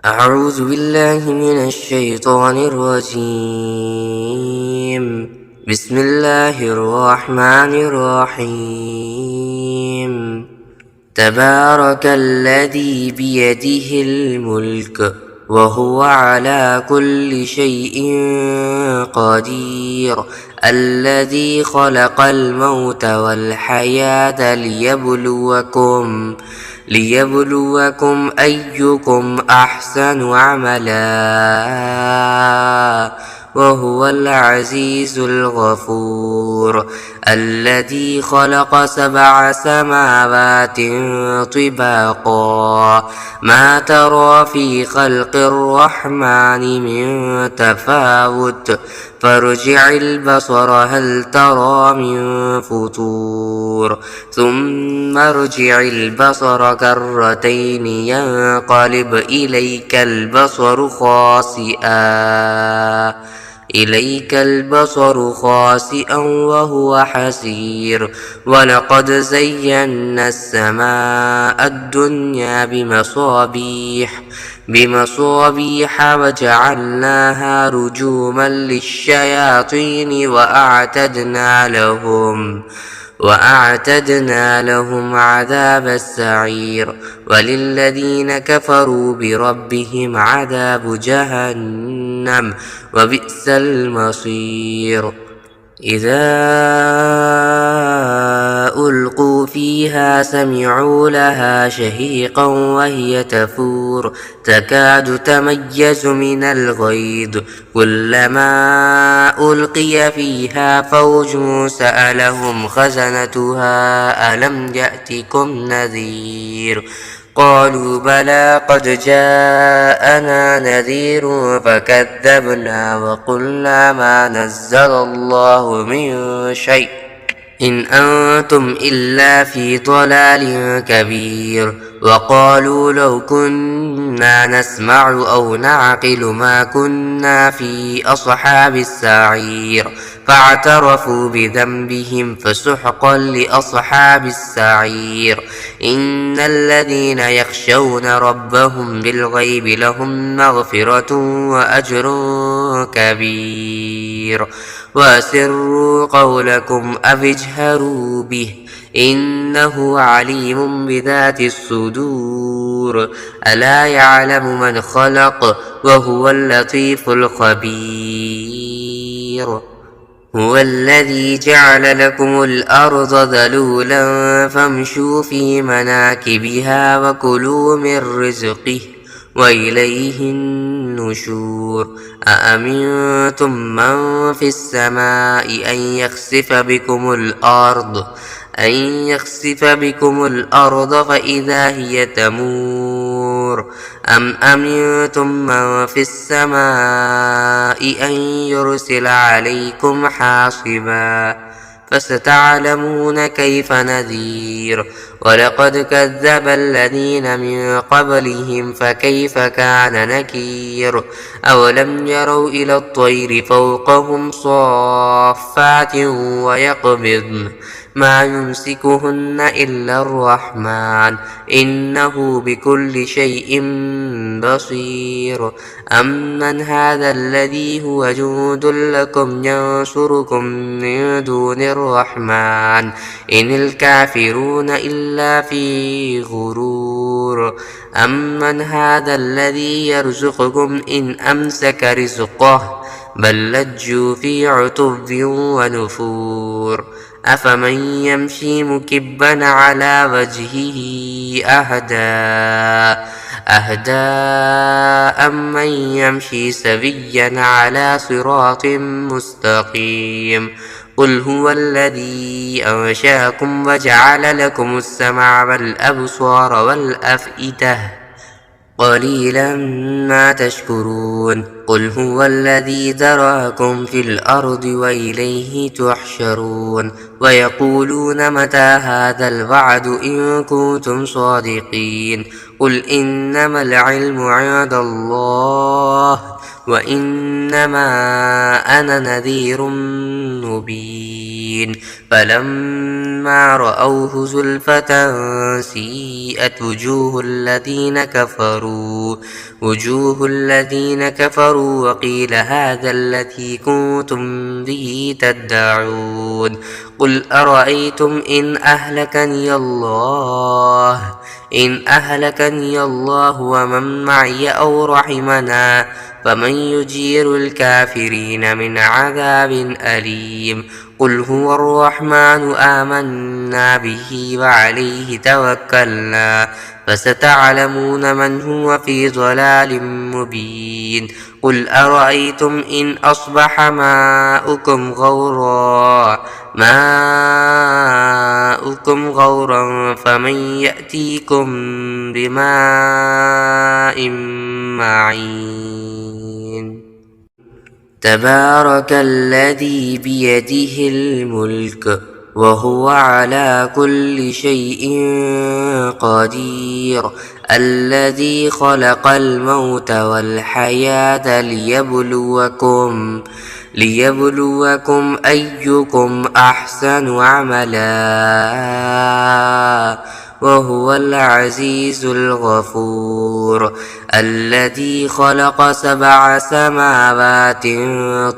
أعوذ بالله من الشيطان الرجيم. بسم الله الرحمن الرحيم. تبارك الذي بيده الملك وهو على كل شيء قدير، الذي خلق الموت والحياة ليبلوكم أيكم أحسن عملا، وهو العزيز الغفور. الذي خلق 7 سماوات طباقا، ما ترى في خلق الرحمن من تفاوت، فارجع البصر هل ترى من فطور، ثم ارجع البصر كرتين ينقلب إليك البصر خاسئا وهو حسير. ولقد زينا السماء الدنيا بمصابيح وجعلناها رجوما للشياطين وأعتدنا لهم عذاب السعير. وللذين كفروا بربهم عذاب جهنم وبئس المصير. إذا ألقوا فيها سمعوا لها شهيقا وهي تفور، تكاد تميز من الغيظ، كلما ألقي فيها فوج سألهم خزنتها ألم يأتكم نذير، قالوا بلى قد جاءنا نذير فكذبنا وقلنا ما نزل الله من شيء إن أنتم إلا في ضلال كبير. وقالوا لو كنا نسمع أو نعقل ما كنا في أصحاب السعير، فاعترفوا بذنبهم فسحقا لأصحاب السعير. إن الذين يخشون ربهم بالغيب لهم مغفرة وأجر كبير. وأسروا قولكم أو اجهروا به إنه عليم بذات الصدور. ألا يعلم من خلق وهو اللطيف الخبير. هو الذي جعل لكم الأرض ذلولا فامشوا في مناكبها وكلوا من رزقه وإليه النشور. أأمنتم من في السماء أن يخسف بكم الأرض فإذا هي تمور، أم أمنتم من في السماء أن يرسل عليكم حاصبا، فستعلمون كيف نذير. ولقد كذب الذين من قبلهم فكيف كان نكير. أولم يروا إلى الطير فوقهم صافات ويقبضن ما يمسكهن إلا الرحمن إنه بكل شيء بصير. أمن هذا الذي هو جند لكم ينصركم من دون الرحمن إن الكافرون إلا في غرور. أمن هذا الذي يرزقكم إن أمسك رزقه بل لجوا في عتو ونفور. أفمن يمشي مكبا على وجهه أهدى أمن يمشي سويا على صراط مستقيم. قل هو الذي أنشأكم وجعل لكم السمع والأبصار والأفئدة قليلا ما تشكرون. قل هو الذي ذرأكم في الأرض وإليه تحشرون. ويقولون متى هذا الوعد إن كنتم صادقين. قل إنما العلم عند الله وإنما أنا نذير مبين. مبين فلما رأوه زلفة سيئت وجوه الذين كفروا وقيل هذا الذي كنتم به تدعون قل أرأيتم إن أهلكني الله ومن معي أو رحمنا فمن يجير الكافرين من عذاب أليم قل هو الرحمن آمنا به وعليه توكلنا فستعلمون من هو في ضلال مبين قل أرأيتم إن أصبح ماؤكم غورا فمن يأتيكم بماء معين تبارك الذي بيده الملك وهو على كل شيء قدير الذي خلق الموت والحياة ليبلوكم أيكم أحسن عملا وهو العزيز الغفور الذي خلق 7 سماوات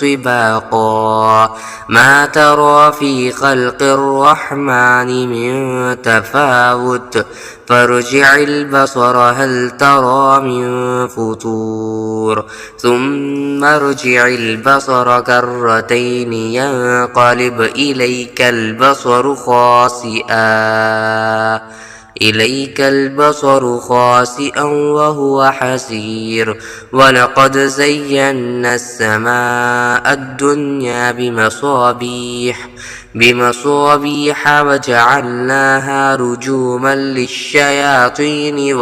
طباقا ما ترى في خلق الرحمن من تفاوت فارجع البصر هل ترى من فطور ثم ارجع البصر كرتين ينقلب إليك البصر خاسئا وهو حسير ولقد زينا السماء الدنيا بمصابيح وجعلناها رجوما للشياطين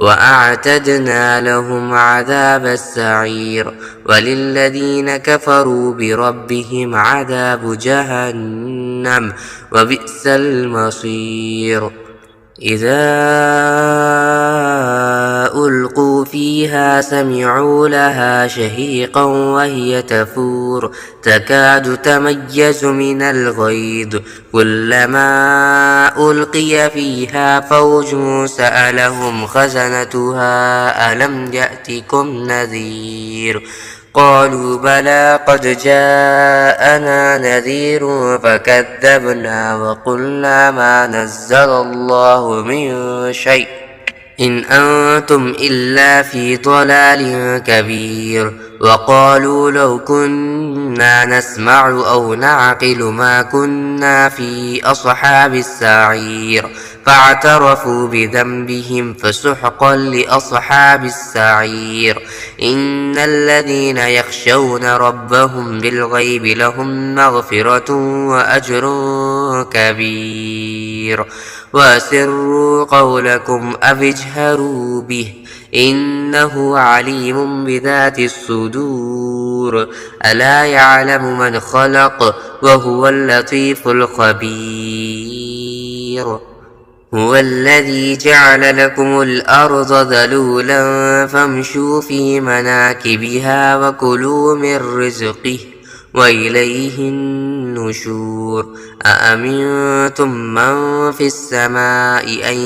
وأعتدنا لهم عذاب السعير وللذين كفروا بربهم عذاب جهنم وبئس المصير إذا ألقوا فيها سمعوا لها شهيقا وهي تفور تكاد تميز من الغيظ كلما ألقي فيها فوج سألهم خزنتها ألم يأتكم نذير قالوا بلى قد جاءنا نذير فكذبنا وقلنا ما نزل الله من شيء إن أنتم إلا في ضلال كبير وقالوا لو كنا نسمع أو نعقل ما كنا في أصحاب السعير فاعترفوا بذنبهم فسحقا لأصحاب السعير إن الذين يخشون ربهم بالغيب لهم مغفرة وأجر كبير وأسروا قولكم أو اجهروا به إنه عليم بذات الصدور ألا يعلم من خلق وهو اللطيف الخبير هو الذي جعل لكم الأرض ذلولا فامشوا في مناكبها وكلوا من رزقه وإليه النشور أأمنتم من في السماء أن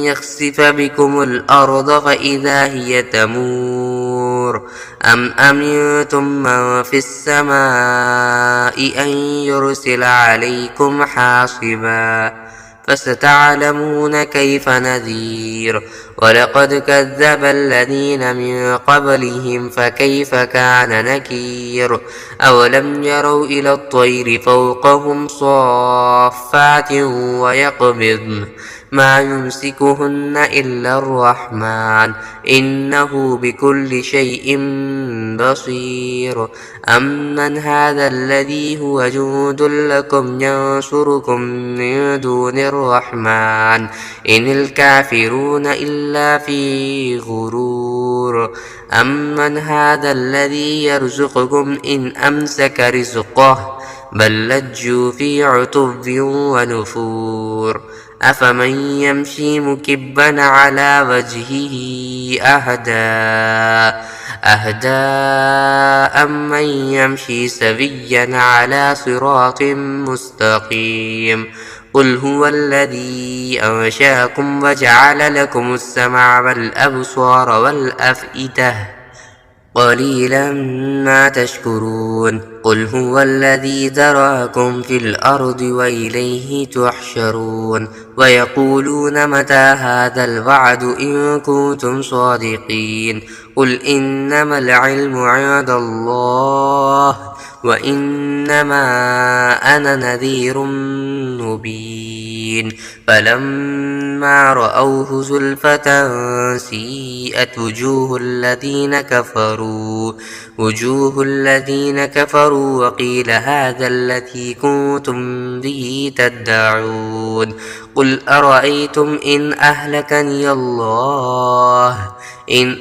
يخسف بكم الأرض فإذا هي تمور أم أمنتم من في السماء أن يرسل عليكم حاصبا فستعلمون كيف نذير ولقد كذب الذين من قبلهم فكيف كان نكير أولم يروا إلى الطير فوقهم صافات ويقبضن ما يمسكهن إلا الرحمن إنه بكل شيء بصير أمن هذا الذي هو جند لكم ينصركم من دون الرحمن إن الكافرون إلا في غرور أمن هذا الذي يرزقكم إن أمسك رزقه بل لجوا في عتب ونفور أفمن يمشي مكبا على وجهه أهدى أهدى أمن يمشي سويا على صراط مستقيم قل هو الذي أنشأكم وجعل لكم السمع والأبصار والأفئدة قليلا ما تشكرون قل هو الذي ذراكم في الأرض وإليه تحشرون ويقولون متى هذا الوعد إن كنتم صادقين قل إنما العلم عند الله وإنما أنا نذير مبين فلما رأوه زلفة سيئت وجوه الذين كفروا وقيل هذا الذي كنتم به تدعون قل أرأيتم إن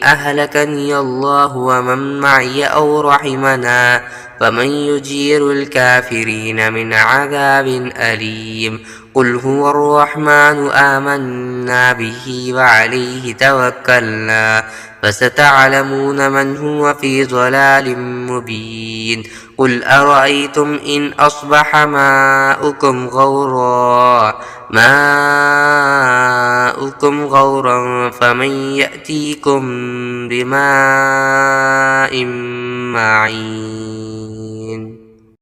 أهلكني الله ومن معي أو رحمنا فمن يجير الكافرين من عذاب أليم قل هو الرحمن آمنا به وعليه توكلنا فستعلمون من هو في ضلال مبين قل أرأيتم إن أصبح ماؤكم غورا فمن يأتيكم بماء معين